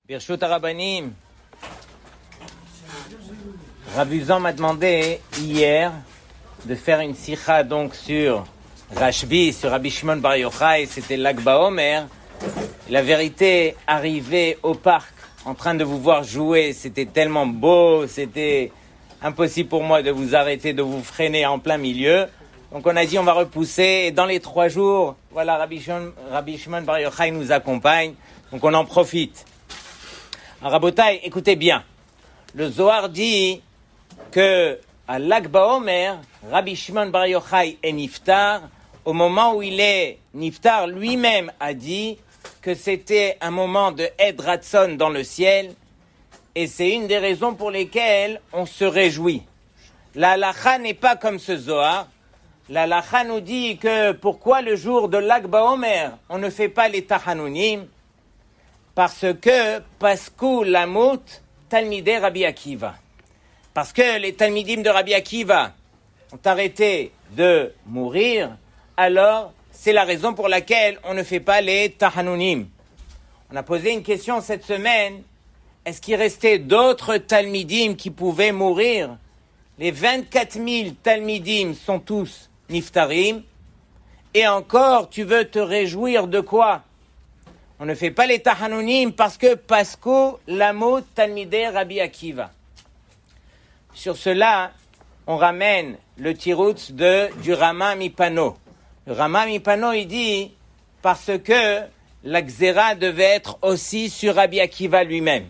Birshut Harabanim, Rabbi Uzan m'a demandé hier de faire une sikha donc sur Rashbi, sur Rabbi Shimon Bar Yochai, c'était Lag BaOmer. La vérité, arrivé au parc, en train de vous voir jouer, c'était tellement beau, c'était impossible pour moi de vous arrêter, de vous freiner en plein milieu. Donc on a dit on va repousser, et dans les 3 jours, voilà, Rabbi Shimon Bar Yochai nous accompagne, donc on en profite. Alors, Rabotai, écoutez bien, le Zohar dit que à Lag BaOmer, Rabbi Shimon Bar Yochai est niftar. Au moment où il est niftar, lui-même a dit que c'était un moment de Ed Ratson dans le ciel, et c'est une des raisons pour lesquelles on se réjouit. La halacha n'est pas comme ce Zohar. La halacha nous dit que pourquoi le jour de Lag BaOmer on ne fait pas les Tachanunim? Parce que Paskou Lamut Talmidei Rabbi Akiva. Parce que les Talmidim de Rabbi Akiva ont arrêté de mourir, alors c'est la raison pour laquelle on ne fait pas les Tachanunim. On a posé une question cette semaine, est-ce qu'il restait d'autres Talmidim qui pouvaient mourir? Les 24 000 Talmidim sont tous Niftarim, et encore tu veux te réjouir de quoi? On ne fait pas les Tachanunim parce que Paskou Lamut Talmidei Rabbi Akiva. Sur cela, on ramène le tiroutz du Rama Mipano. Le Rama Mipano, il dit, parce que la Xéra devait être aussi sur Rabbi Akiva lui-même.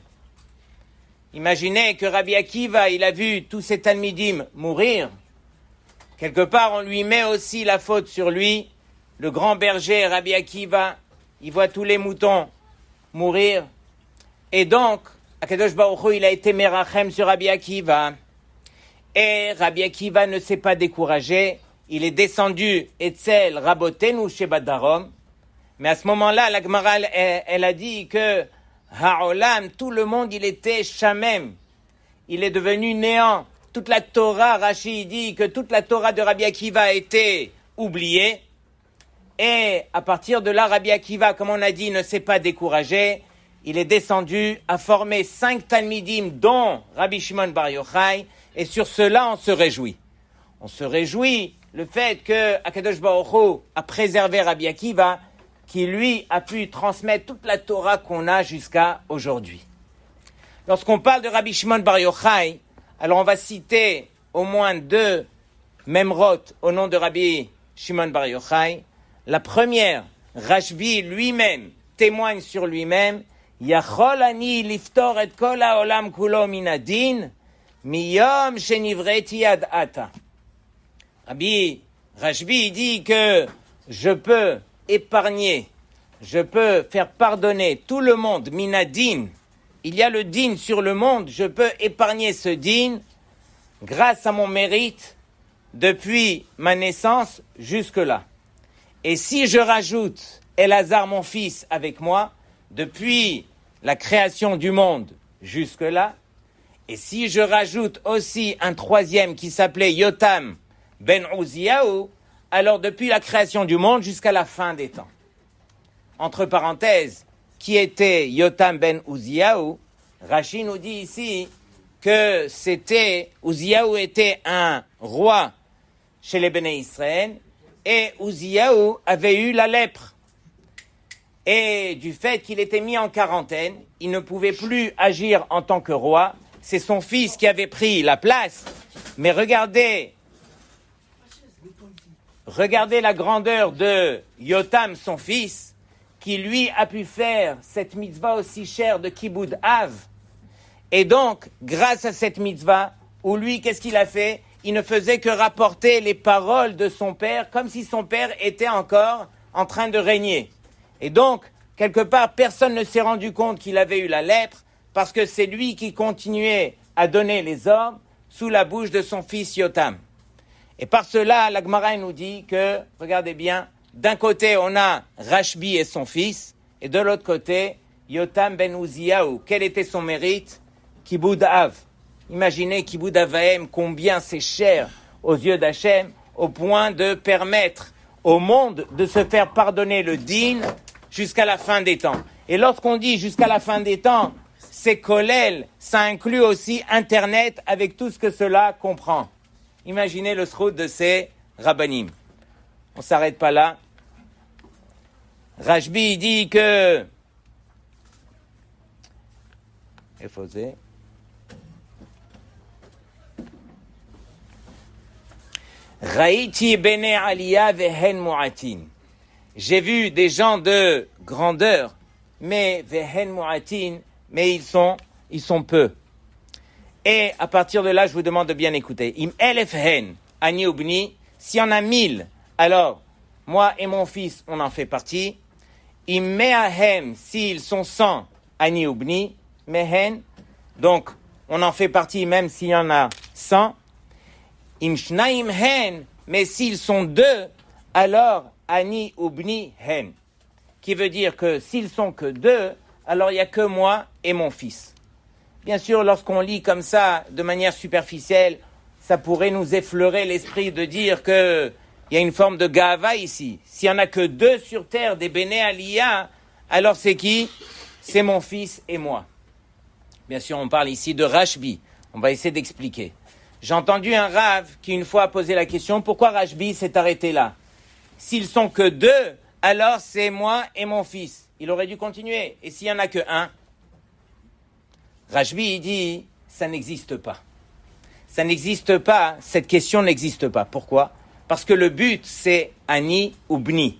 Imaginez que Rabbi Akiva, il a vu tous ces Talmidim mourir. Quelque part, on lui met aussi la faute sur lui. Le grand berger, Rabbi Akiva, il voit tous les moutons mourir. Et donc, Akadosh Baruch Hu, il a été merachem sur Rabbi Akiva. Et Rabbi Akiva ne s'est pas découragé. Il est descendu Etzel Rabotenu Sheba Darom. Mais à ce moment-là, la Gemara, elle a dit que Ha'olam, tout le monde, il était shamem. Il est devenu néant. Toute la Torah, Rashi dit que toute la Torah de Rabbi Akiva a été oubliée. Et à partir de là, Rabbi Akiva, comme on a dit, ne s'est pas découragé. Il est descendu à former 5 Talmidim, dont Rabbi Shimon Bar Yochai. Et sur cela, on se réjouit. On se réjouit le fait que Akadosh Baruch Hu a préservé Rabbi Akiva, qui lui a pu transmettre toute la Torah qu'on a jusqu'à aujourd'hui. Lorsqu'on parle de Rabbi Shimon Bar Yochai, alors on va citer au moins 2 memrot au nom de Rabbi Shimon Bar Yochai. La première, Rashbi lui-même témoigne sur lui-même, Yachol ani liftor et kol haolam kulo min hadin, miyom shenivreti ad ata. Rabbi Rashbi dit que je peux épargner, je peux faire pardonner tout le monde, minadin. Il y a le din sur le monde, je peux épargner ce din grâce à mon mérite depuis ma naissance jusque-là. Et si je rajoute Elazar, mon fils, avec moi, depuis la création du monde jusque-là, et si je rajoute aussi un 3e qui s'appelait Yotam ben Uziyahu, alors depuis la création du monde jusqu'à la fin des temps. Entre parenthèses, qui était Yotam ben Uziyahu? Rashi nous dit ici que Uziyahu était un roi chez les Béné Israël, et Uziyahu avait eu la lèpre. Et du fait qu'il était mis en quarantaine, il ne pouvait plus agir en tant que roi. C'est son fils qui avait pris la place. Mais regardez la grandeur de Yotam, son fils, qui lui a pu faire cette mitzvah aussi chère de Kiboud Av. Et donc, grâce à cette mitzvah, où lui, qu'est-ce qu'il a fait? Il ne faisait que rapporter les paroles de son père, comme si son père était encore en train de régner. Et donc, quelque part, personne ne s'est rendu compte qu'il avait eu la lèpre, parce que c'est lui qui continuait à donner les ordres sous la bouche de son fils Yotam. Et par cela, la Gemara nous dit que, regardez bien, d'un côté, on a Rashbi et son fils, et de l'autre côté, Yotam ben Uziyahu. Quel était son mérite? Kiboud Av. Imaginez Kiboud Avahem, combien c'est cher aux yeux d'Hachem, au point de permettre au monde de se faire pardonner le din jusqu'à la fin des temps. Et lorsqu'on dit jusqu'à la fin des temps, c'est Kollel, ça inclut aussi Internet avec tout ce que cela comprend. Imaginez le srout de ces rabbanim. On ne s'arrête pas là. Rashbi dit que... Raïti bene aliyah vehen mu'atin. J'ai vu des gens de grandeur, mais vehen mu'atin, mais ils sont peu. Et à partir de là, je vous demande de bien écouter. Im elef hen ani ubni, s'il y en a 1000, alors moi et mon fils, on en fait partie. Im meahem, s'ils sont 100, ani ubni, mehen, donc on en fait partie même s'il y en a 100. Im shnaim hen, mais s'ils sont 2, alors ani ubni hen, qui veut dire que s'ils sont que 2, alors il n'y a que moi et mon fils. Bien sûr, lorsqu'on lit comme ça, de manière superficielle, ça pourrait nous effleurer l'esprit de dire qu'il y a une forme de gava ici. S'il n'y en a que 2 sur terre, des Béné Aliyah, alors c'est qui? C'est mon fils et moi. Bien sûr, on parle ici de Rashbi. On va essayer d'expliquer. J'ai entendu un Rav qui une fois a posé la question, pourquoi Rashbi s'est arrêté là? S'ils sont que 2, alors c'est moi et mon fils. Il aurait dû continuer. Et s'il n'y en a que 1? Rashbi, il dit, ça n'existe pas. Ça n'existe pas, cette question n'existe pas. Pourquoi? Parce que le but, c'est Ani ou Bni.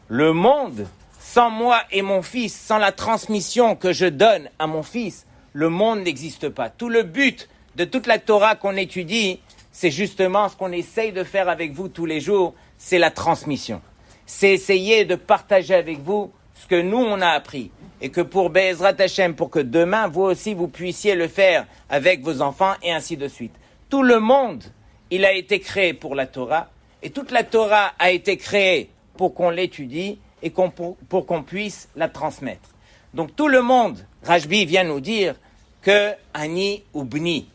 Le monde, sans moi et mon fils, sans la transmission que je donne à mon fils, le monde n'existe pas. Tout le but de toute la Torah qu'on étudie, c'est justement ce qu'on essaye de faire avec vous tous les jours, c'est la transmission. C'est essayer de partager avec vous ce que nous, on a appris. Et que pour Be'ezrat Hashem, pour que demain, vous aussi, vous puissiez le faire avec vos enfants et ainsi de suite. Tout le monde, il a été créé pour la Torah, et toute la Torah a été créée pour qu'on l'étudie et pour qu'on puisse la transmettre. Donc tout le monde, Rashbi vient nous dire que Ani ou Bni,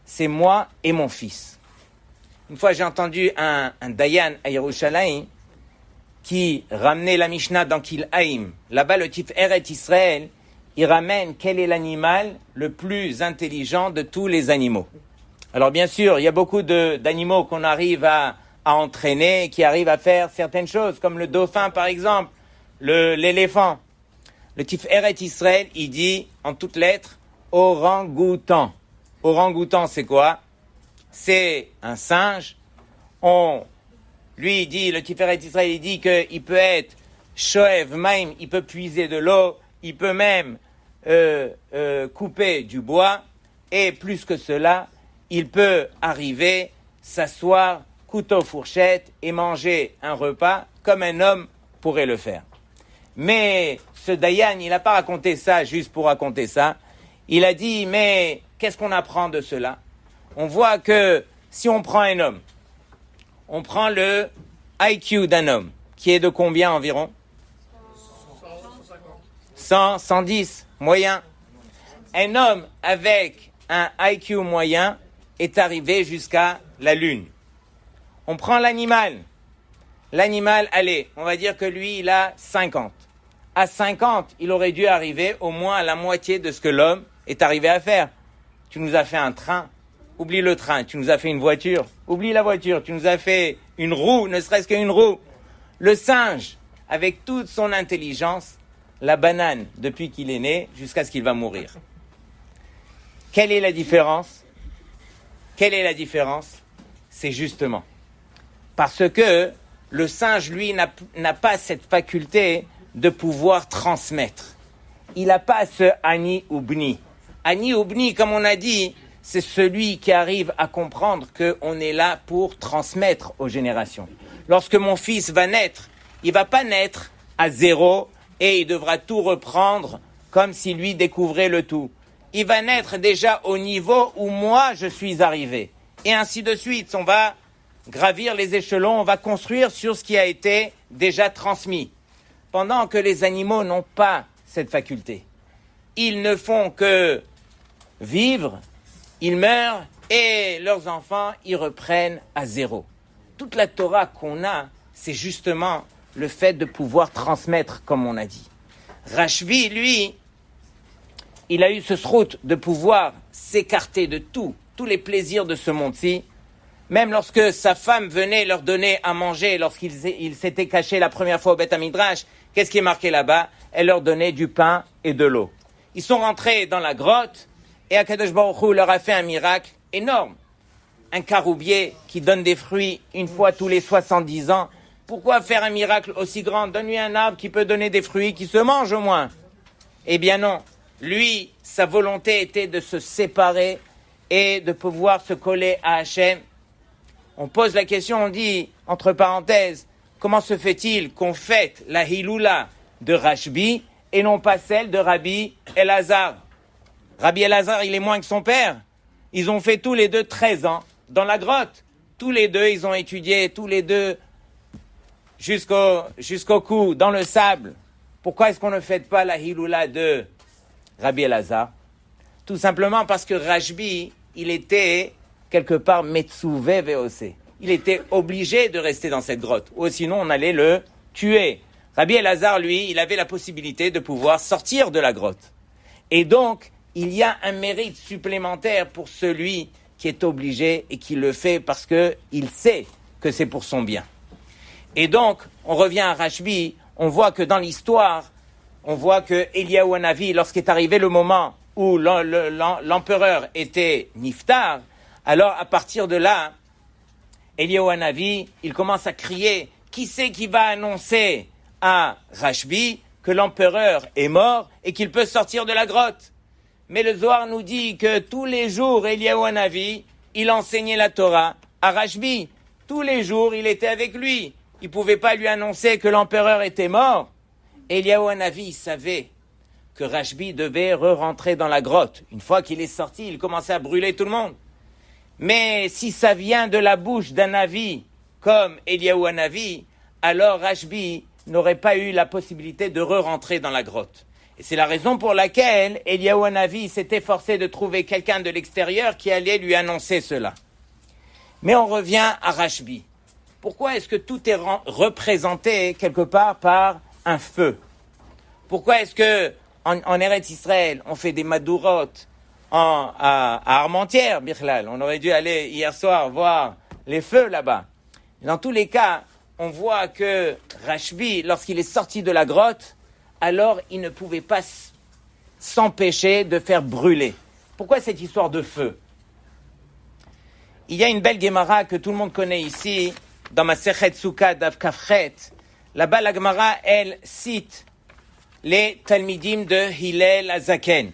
c'est moi et mon fils. Une fois, j'ai entendu un Dayan à Yerushalayim qui ramenait la Mishnah dans Kil'aim. Là-bas, le Tiferet Israël, il ramène quel est l'animal le plus intelligent de tous les animaux. Alors bien sûr, il y a beaucoup d'animaux qu'on arrive à entraîner, qui arrivent à faire certaines choses, comme le dauphin par exemple, l'éléphant. Le Tiferet Israël, il dit en toutes lettres, orang-outan. Orang-outan, c'est quoi? C'est un singe. Lui, il dit, le Tiferet Israël, il dit qu'il peut être shoev maim, il peut puiser de l'eau, il peut même couper du bois, et plus que cela, il peut arriver, s'asseoir, couteau-fourchette, et manger un repas comme un homme pourrait le faire. Mais ce Dayan, il n'a pas raconté ça juste pour raconter ça. Il a dit, mais qu'est-ce qu'on apprend de cela? On voit que si on prend un homme, on prend le IQ d'un homme, qui est de combien environ? 100, 110, moyen. Un homme avec un IQ moyen est arrivé jusqu'à la Lune. On prend l'animal. L'animal, allez, on va dire que lui, il a 50. À 50, il aurait dû arriver au moins à la moitié de ce que l'homme est arrivé à faire. Tu nous as fait un train. Oublie le train, tu nous as fait une voiture. Oublie la voiture, tu nous as fait une roue, ne serait-ce qu'une roue. Le singe, avec toute son intelligence, la banane, depuis qu'il est né, jusqu'à ce qu'il va mourir. Quelle est la différence? Quelle est la différence? C'est justement parce que le singe, lui, n'a pas cette faculté de pouvoir transmettre. Il n'a pas ce Ani ou Bni. Ani ou Bni, comme on a dit, c'est celui qui arrive à comprendre qu'on est là pour transmettre aux générations. Lorsque mon fils va naître, il ne va pas naître à 0 et il devra tout reprendre comme si lui découvrait le tout. Il va naître déjà au niveau où moi je suis arrivé. Et ainsi de suite, on va gravir les échelons, on va construire sur ce qui a été déjà transmis. Pendant que les animaux n'ont pas cette faculté. Ils ne font que vivre, ils meurent et leurs enfants, ils reprennent à 0. Toute la Torah qu'on a, c'est justement le fait de pouvoir transmettre, comme on a dit. Rashbi, lui, il a eu ce srout de pouvoir s'écarter de tous les plaisirs de ce monde-ci. Même lorsque sa femme venait leur donner à manger, lorsqu'il s'était caché la première fois au Beth Midrash, qu'est-ce qui est marqué là-bas? Elle leur donnait du pain et de l'eau. Ils sont rentrés dans la grotte et Akadosh Baruch Hu leur a fait un miracle énorme. Un caroubier qui donne des fruits une fois tous les 70 ans. Pourquoi faire un miracle aussi grand? Donne-lui un arbre qui peut donner des fruits qui se mangent au moins. Eh bien non. Lui, sa volonté était de se séparer et de pouvoir se coller à Hachem. On pose la question, on dit, entre parenthèses, comment se fait-il qu'on fête la Hiloula de Rashbi et non pas celle de Rabbi Elazar? Rabbi Elazar, il est moins que son père. Ils ont fait tous les deux 13 ans dans la grotte. Tous les deux, ils ont étudié, tous les deux, jusqu'au cou, dans le sable. Pourquoi est-ce qu'on ne fête pas la Hiloula de Rabbi Elazar? Tout simplement parce que Rashbi, il était quelque part Metsuvé VOC. Il était obligé de rester dans cette grotte, ou sinon on allait le tuer. Rabbi Elazar, lui, il avait la possibilité de pouvoir sortir de la grotte. Et donc, il y a un mérite supplémentaire pour celui qui est obligé et qui le fait parce qu'il sait que c'est pour son bien. Et donc, on revient à Rashbi, on voit que dans l'histoire, on voit que Eliyahu Hanavi, lorsqu'est arrivé le moment où l'empereur était Niftar, alors à partir de là, Eliyahu Hanavi, il commence à crier, qui c'est qui va annoncer à Rashbi que l'empereur est mort et qu'il peut sortir de la grotte? Mais le Zohar nous dit que tous les jours, Eliyahu Hanavi, il enseignait la Torah à Rashbi. Tous les jours, il était avec lui. Il ne pouvait pas lui annoncer que l'empereur était mort. Eliyahu Hanavi, il savait que Rashbi devait re-rentrer dans la grotte. Une fois qu'il est sorti, il commençait à brûler tout le monde. Mais si ça vient de la bouche d'un Navi comme Eliyahu Hanavi, alors Rashbi n'aurait pas eu la possibilité de re-rentrer dans la grotte. Et c'est la raison pour laquelle Eliyahu Hanavi s'était forcé de trouver quelqu'un de l'extérieur qui allait lui annoncer cela. Mais on revient à Rashbi. Pourquoi est-ce que tout est représenté quelque part par un feu? Pourquoi est-ce que en Eretz Israël, on fait des madourot à Armentières, Birlal? On aurait dû aller hier soir voir les feux là-bas. Dans tous les cas, on voit que Rashbi, lorsqu'il est sorti de la grotte, alors il ne pouvait pas s'empêcher de faire brûler. Pourquoi cette histoire de feu? Il y a une belle Gemara que tout le monde connaît ici, dans ma Sechet Sukkah d'Av Kafchet. Là-bas, la Gemara, elle cite les Talmidim de Hillel Azaken.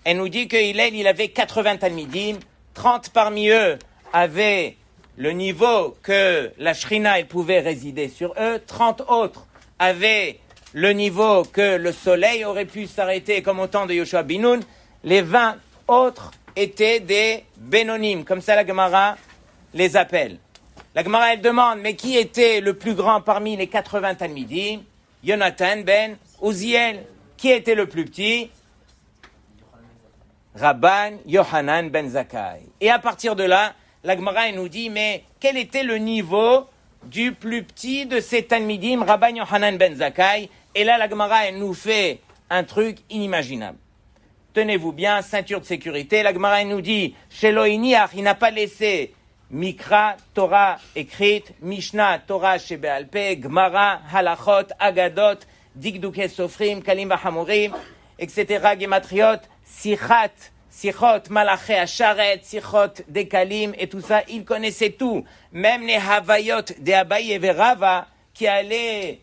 Elle nous dit que Hillel, il avait 80 Talmidim, 30 parmi eux avaient le niveau que la Shrina, elle pouvait résider sur eux, 30 autres avaient le niveau que le soleil aurait pu s'arrêter comme au temps de Yoshua Binoun, les 20 autres étaient des Bénonim, comme ça la Gemara les appelle. La Gemara, elle demande, mais qui était le plus grand parmi les 80 Talmidim? Yonatan ben Uziel. Qui était le plus petit? Rabban Yohanan ben Zakkai. Et à partir de là, la Gemara, elle nous dit, mais quel était le niveau du plus petit de ces Talmidim, Rabban Yohanan ben Zakkai? Et là, la Gemara, elle nous fait un truc inimaginable. Tenez-vous bien, ceinture de sécurité. La Gemara, elle nous dit, Shelo iniach, il n'a pas laissé Mikra, Torah écrite, Mishnah, Torah shebealpe, Gemara, Halachot, Agadot, Dikduke Sofrim, Kalim Bahamurim, etc., Gematriot, Sichot, Malaché Asharet, Sichot, Dekalim, et tout ça, il connaissait tout. Même les Havayot de Abaye et Rava, qui allaient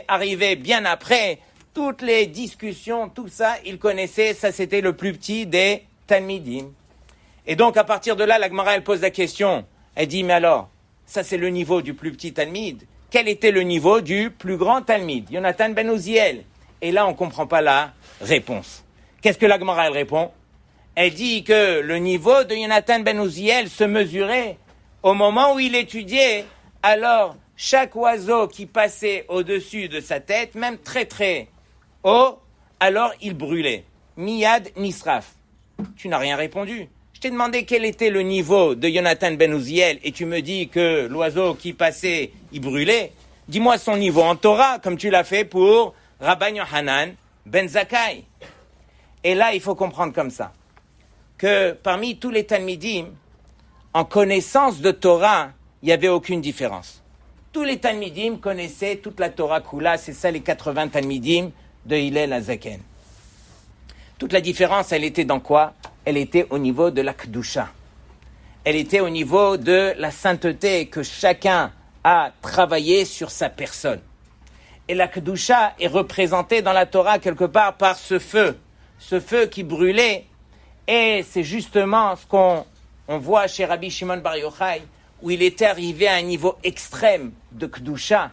arriver bien après, toutes les discussions, tout ça, il connaissait, ça c'était le plus petit des Talmidim. Et donc à partir de là, la Gemara, elle pose la question, elle dit, mais alors, ça c'est le niveau du plus petit Talmid, quel était le niveau du plus grand Talmid? Yonatan ben Uziel. Et là, on ne comprend pas la réponse. Qu'est-ce que la Gemara, elle répond? Elle dit que le niveau de Yonatan ben Uziel se mesurait au moment où il étudiait, alors chaque oiseau qui passait au-dessus de sa tête, même très très haut, alors il brûlait. Miyad Nisraf. Tu n'as rien répondu. Je t'ai demandé quel était le niveau de Yonatan ben Uziel et tu me dis que l'oiseau qui passait, il brûlait. Dis-moi son niveau en Torah, comme tu l'as fait pour Rabban Yohanan ben Zakkai. Et là, il faut comprendre comme ça, que parmi tous les Talmidim, en connaissance de Torah, il n'y avait aucune différence. Tous les Talmidim connaissaient toute la Torah Kula, c'est ça les 80 Talmidim de Hillel Hazaken. Toute la différence, elle était dans quoi? Elle était au niveau de la Kedusha. Elle était au niveau de la sainteté que chacun a travaillé sur sa personne. Et la Kedusha est représentée dans la Torah quelque part par ce feu qui brûlait. Et c'est justement ce qu'on voit chez Rabbi Shimon Bar Yochai, où il était arrivé à un niveau extrême de Kedusha,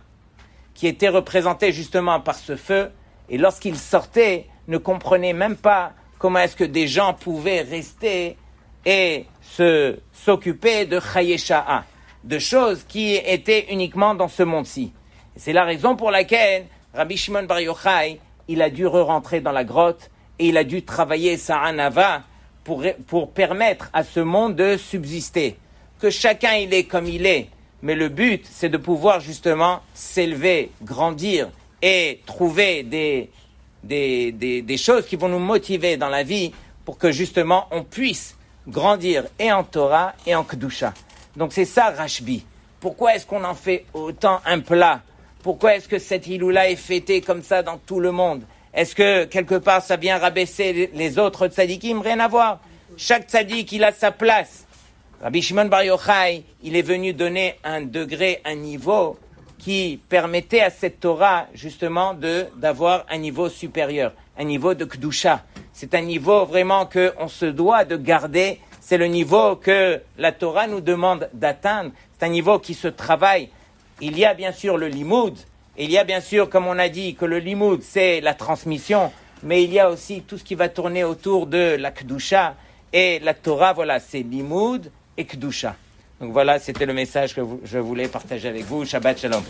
qui était représenté justement par ce feu. Et lorsqu'il sortait, ne comprenait même pas comment est-ce que des gens pouvaient rester et s'occuper de Chayesha'a, de choses qui étaient uniquement dans ce monde-ci. Et c'est la raison pour laquelle Rabbi Shimon Bar Yochai, il a dû re-rentrer dans la grotte et il a dû travailler sa Hanava pour permettre à ce monde de subsister. Que chacun il est comme il est, mais le but c'est de pouvoir justement s'élever, grandir et trouver des choses qui vont nous motiver dans la vie pour que justement on puisse grandir et en Torah et en Kedusha. Donc c'est ça Rashbi. Pourquoi est-ce qu'on en fait autant un plat? Pourquoi est-ce que cette Hiloula est fêtée comme ça dans tout le monde? Est-ce que quelque part ça vient rabaisser les autres tzadikim? Rien à voir. Chaque tzadik il a sa place. Rabbi Shimon Bar Yochai, il est venu donner un degré, un niveau qui permettait à cette Torah justement d'avoir un niveau supérieur, un niveau de Kedusha. C'est un niveau vraiment qu'on se doit de garder, c'est le niveau que la Torah nous demande d'atteindre, c'est un niveau qui se travaille. Il y a bien sûr le limoud, il y a bien sûr, comme on a dit, que le limoud c'est la transmission, mais il y a aussi tout ce qui va tourner autour de la Kedusha, et la Torah, voilà, c'est limoud et Kedusha. Donc voilà, c'était le message que je voulais partager avec vous. Shabbat Shalom.